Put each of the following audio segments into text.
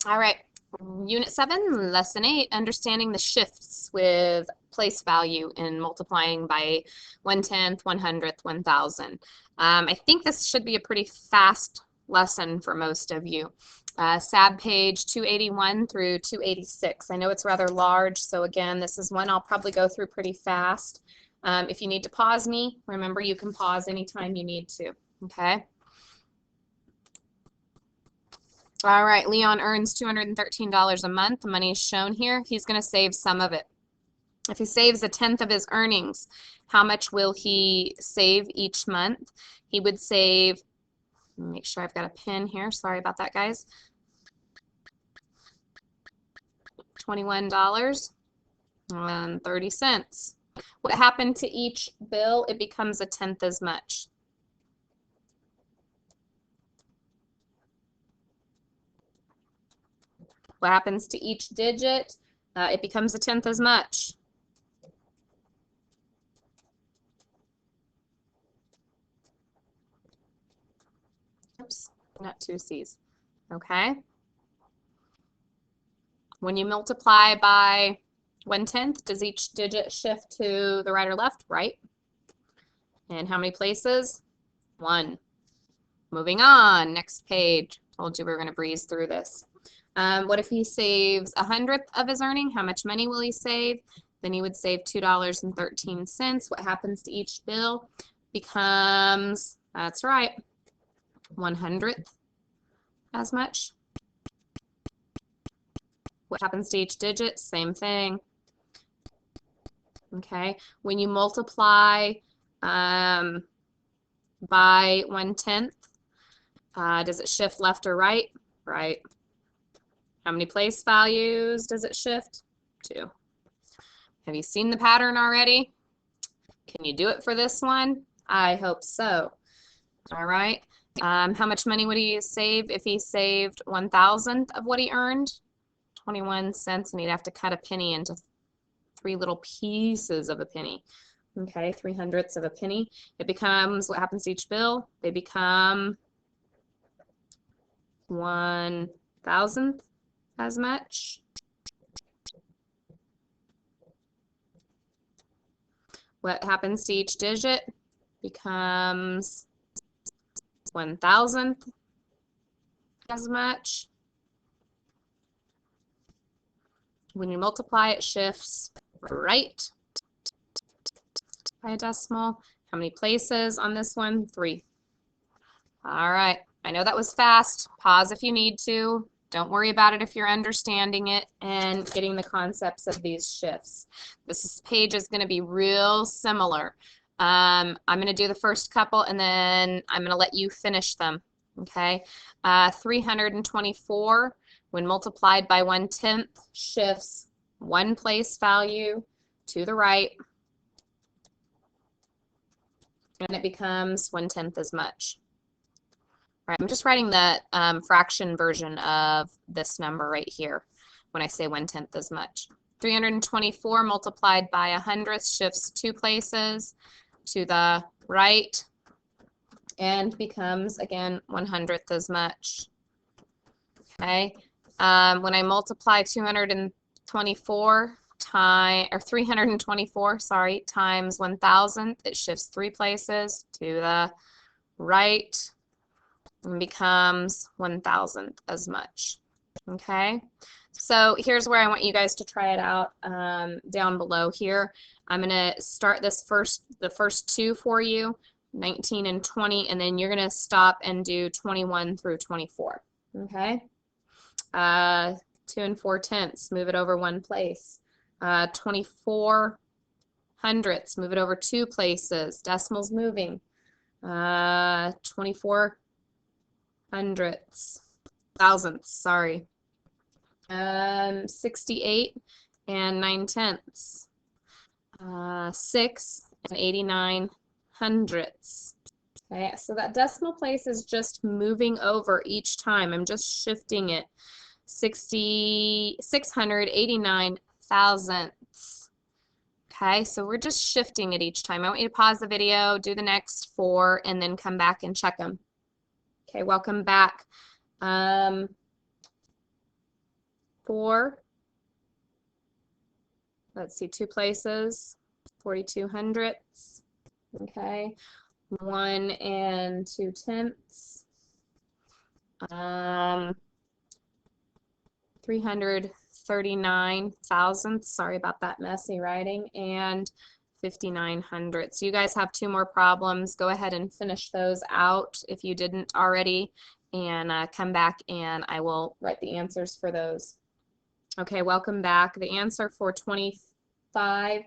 All right, Unit 7, Lesson 8, understanding the shifts with place value in multiplying by 1/10, 100th, 1,000. I think this should be a pretty fast lesson for most of you. SAB page 281 through 286. I know it's rather large, so again, this is one I'll probably go through pretty fast. If you need to pause me, remember you can pause anytime you need to, okay? All right, Leon earns $213 a month. The money is shown here. He's going to save some of it. If he saves 1/10 of his earnings, how much will he save each month? He would save, make sure I've got a pen here. Sorry about that, guys. $21.30. What happened to each bill? It becomes 1/10 as much. What happens to each digit? It becomes 1/10 as much. Oops, not 2 C's. Okay. When you multiply by 1/10, does each digit shift to the right or left? Right. And how many places? 1. Moving on, next page. Told you we were going to breeze through this. What if he saves 100th of his earning? How much money will he save? Then he would save $2.13. What happens to each bill? Becomes, that's right, 100th as much. What happens to each digit? Same thing. Okay, when you multiply by 1/10, does it shift left or right? Right. How many place values does it shift? 2. Have you seen the pattern already? Can you do it for this one? I hope so. All right. How much money would he save if he saved 1,000th of what he earned? 21 cents, and he'd have to cut a penny into 3 little pieces of a penny. Okay, 3/100ths of a penny. It becomes, what happens to each bill? They become 1,000th as much. What happens to each digit? Becomes 1,000th as much. When you multiply, it shifts right by a decimal. How many places on this one? 3. All right. I know that was fast. Pause if you need to. Don't worry about it if you're understanding it and getting the concepts of these shifts. This page is going to be real similar. I'm going to do the first couple and then I'm going to let you finish them. Okay. 324 when multiplied by 1/10 shifts 1 place value to the right, and it becomes 1/10 as much. All right, I'm just writing the fraction version of this number right here when I say 1/10 as much. 324 multiplied by 100th shifts 2 places to the right and becomes, again, 100th as much. Okay. When I multiply 224 324, sorry, times 1,000, it shifts 3 places to the right and becomes 1,000th as much. Okay. So here's where I want you guys to try it out down below here. I'm going to start the first 2 for you, 19 and 20, and then you're going to stop and do 21 through 24. Okay. 2 4/10, move it over 1 place. 24 hundredths, move it over 2 places. Decimals moving. 24 hundredths, thousandths, sorry. 68 and 9/10. 6 and 89 hundredths. Okay, so that decimal place is just moving over each time. I'm just shifting it. 689 thousandths. Okay, so we're just shifting it each time. I want you to pause the video, do the next 4, and then come back and check them. Okay, welcome back. 4. Let's see, 2 places, 42 hundredths. Okay, 1 and 2 tenths. 339 thousandths. Sorry about that messy writing. And 59 hundredths. You guys have 2 more problems. Go ahead and finish those out if you didn't already, and come back and I will write the answers for those. Okay, welcome back. The answer for 25,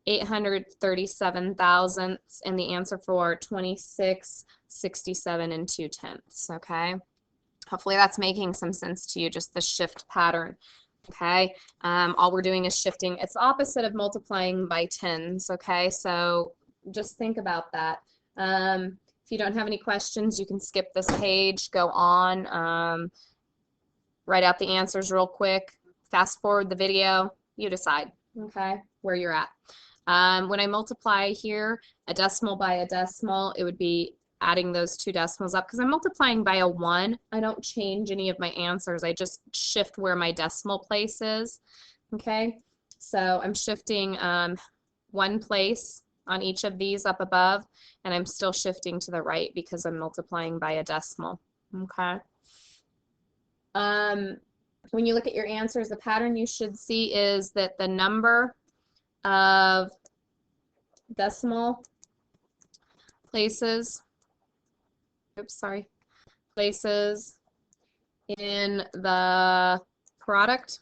837 thousandths, and the answer for 26, 67 and 2 tenths. Okay, hopefully that's making some sense to you, just the shift pattern. Okay, all we're doing is shifting. It's opposite of multiplying by tens. Okay, so just think about that. If you don't have any questions, you can skip this page, go on, write out the answers real quick, fast forward the video, you decide, okay, where you're at. When I multiply here, a decimal by a decimal, it would be adding those 2 decimals up. Because I'm multiplying by a 1, I don't change any of my answers. I just shift where my decimal place is. Okay, so I'm shifting 1 place on each of these up above, and I'm still shifting to the right because I'm multiplying by a decimal. Okay. When you look at your answers, the pattern you should see is that the number of decimal places, places in the product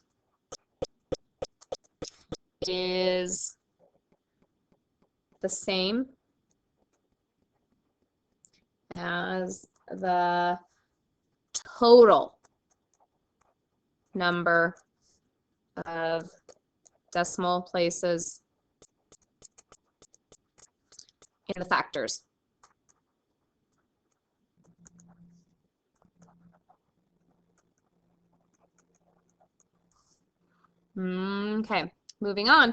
is the same as the total number of decimal places in the factors. Okay, moving on.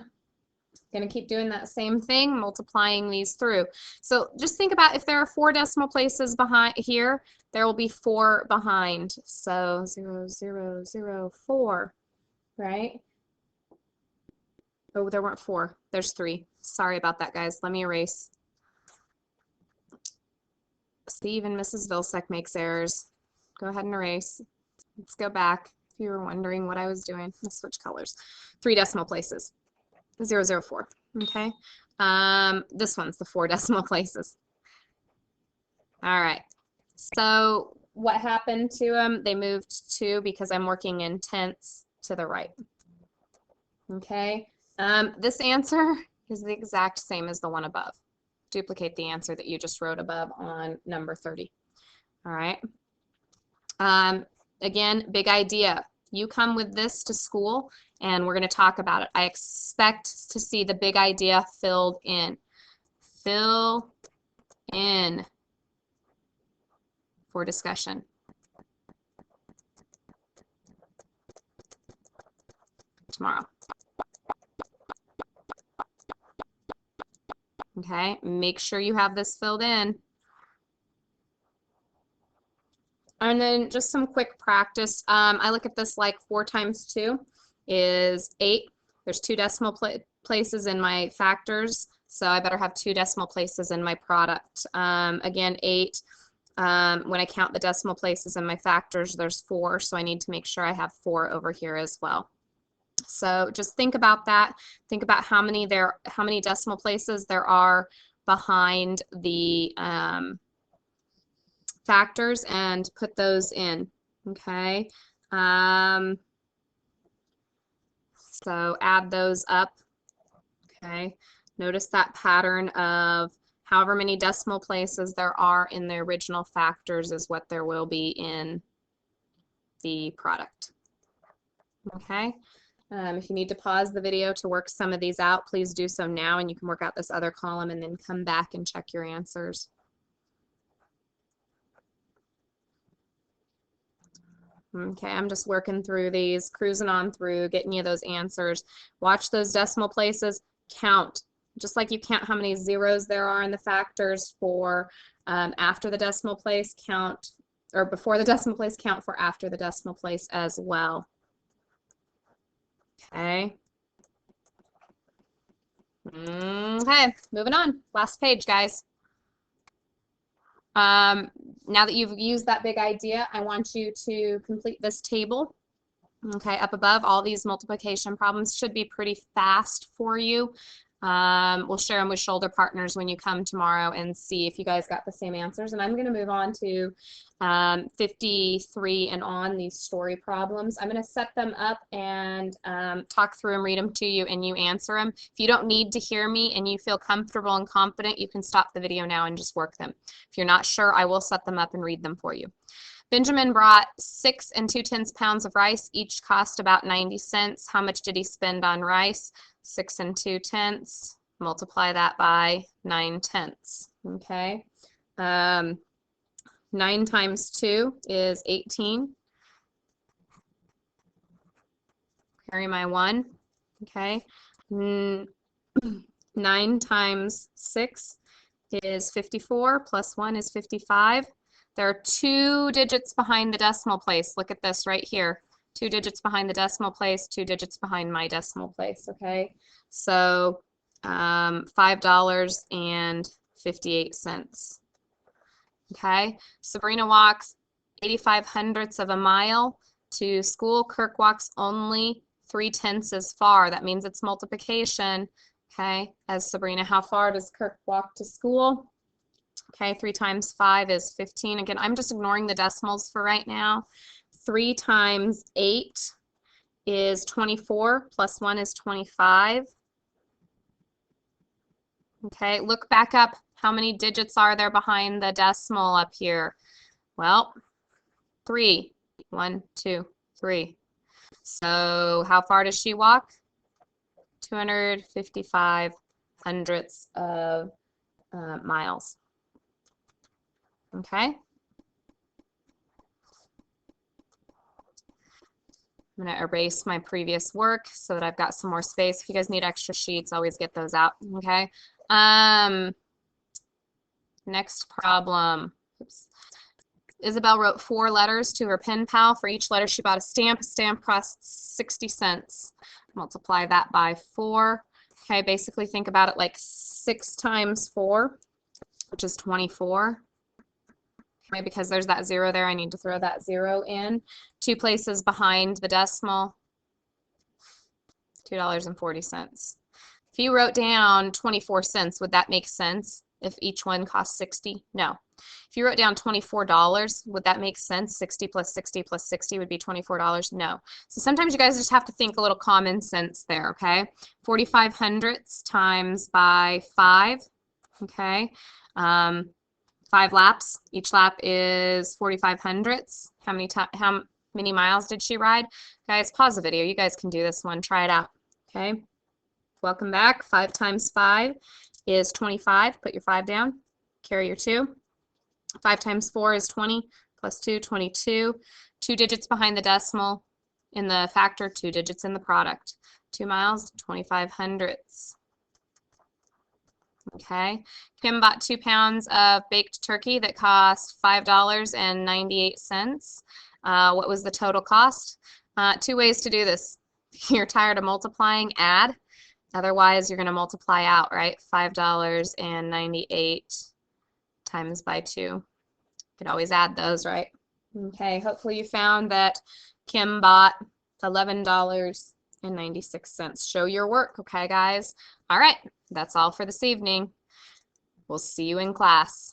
Going to keep doing that same thing, multiplying these through. So just think about if there are 4 decimal places behind here, there will be 4 behind. So 0, 0, 0, 4, right? Oh, there weren't 4. There's 3. Sorry about that, guys. Let me erase. See, even Mrs. Vilsack makes errors. Go ahead and erase. Let's go back. If you were wondering what I was doing, let's switch colors. 3 decimal places. 0, 0, 4. Okay. This one's the 4 decimal places. All right. So what happened to them? They moved 2 because I'm working in tenths to the right. Okay. This answer is the exact same as the one above. Duplicate the answer that you just wrote above on number 30. All right. Again, big idea. You come with this to school and we're going to talk about it. I expect to see the big idea filled in. Fill in for discussion. Tomorrow. Okay, make sure you have this filled in. And then just some quick practice. I look at this like 4 times 2 is 8. There's 2 decimal places in my factors, so I better have 2 decimal places in my product. Again, 8. When I count the decimal places in my factors, there's 4, so I need to make sure I have 4 over here as well. So just think about that. Think about how many decimal places there are behind the factors and put those in. Okay. So add those up. Okay. Notice that pattern of however many decimal places there are in the original factors is what there will be in the product. Okay. If you need to pause the video to work some of these out, please do so now, and you can work out this other column and then come back and check your answers. Okay, I'm just working through these, cruising on through, getting you those answers. Watch those decimal places, count. Just like you count how many zeros there are in the factors for after the decimal place, count, or before the decimal place, count for after the decimal place as well. Okay. Okay, moving on. Last page, guys. Now that you've used that big idea, I want you to complete this table. Okay, up above, all these multiplication problems should be pretty fast for you. We'll share them with shoulder partners when you come tomorrow and see if you guys got the same answers. And I'm going to move on to 53 and on, these story problems. I'm going to set them up and talk through them, read them to you, and you answer them. If you don't need to hear me and you feel comfortable and confident, you can stop the video now and just work them. If you're not sure, I will set them up and read them for you. Benjamin brought 6 2/10 pounds of rice. Each cost about 90 cents. How much did he spend on rice? 6 2/10. Multiply that by 9/10. Okay. 9 times 2 is 18. Carry my 1. Okay. 9 times 6 is 54. Plus 1 is 55. There are 2 digits behind the decimal place. Look at this right here. 2 digits behind the decimal place, 2 digits behind my decimal place, okay? So $5.58. Okay? Sabrina walks 85/100ths of a mile to school. Kirk walks only 3/10 as far. That means it's multiplication. Okay? As Sabrina, how far does Kirk walk to school? Okay, 3 times 5 is 15. Again, I'm just ignoring the decimals for right now. 3 times 8 is 24, plus 1 is 25. Okay, look back up. How many digits are there behind the decimal up here? Well, 3. 1, 2, 3. So how far does she walk? 255/100ths of miles. Okay. I'm going to erase my previous work so that I've got some more space. If you guys need extra sheets, always get those out. Okay. Next problem. Oops. Isabel wrote 4 letters to her pen pal. For each letter, she bought a stamp. A stamp costs 60 cents. Multiply that by 4. Okay, basically think about it like 6 times 4, which is 24. Okay, because there's that 0 there, I need to throw that 0 in. 2 places behind the decimal, $2.40. If you wrote down 24 cents, would that make sense if each one cost 60? No. If you wrote down $24, would that make sense? 60 plus 60 plus 60 would be $24? No. So sometimes you guys just have to think a little common sense there, okay? 45/100ths times by 5, okay? 5 laps. Each lap is 45/100ths. How many miles did she ride? Guys, pause the video. You guys can do this one. Try it out. Okay. Welcome back. 5 times 5 is 25. Put your 5 down. Carry your 2. 5 times 4 is 20. Plus 2, 22. 2 digits behind the decimal in the factor, 2 digits in the product. 2 miles, 25/100ths. Okay. Kim bought 2 pounds of baked turkey that cost $5.98. What was the total cost? 2 ways to do this. You're tired of multiplying, add. Otherwise, you're going to multiply out, right? $5.98 times by 2. You could always add those, right? Okay. Hopefully you found that Kim bought $11.96. Show your work, okay, guys? All right. That's all for this evening. We'll see you in class.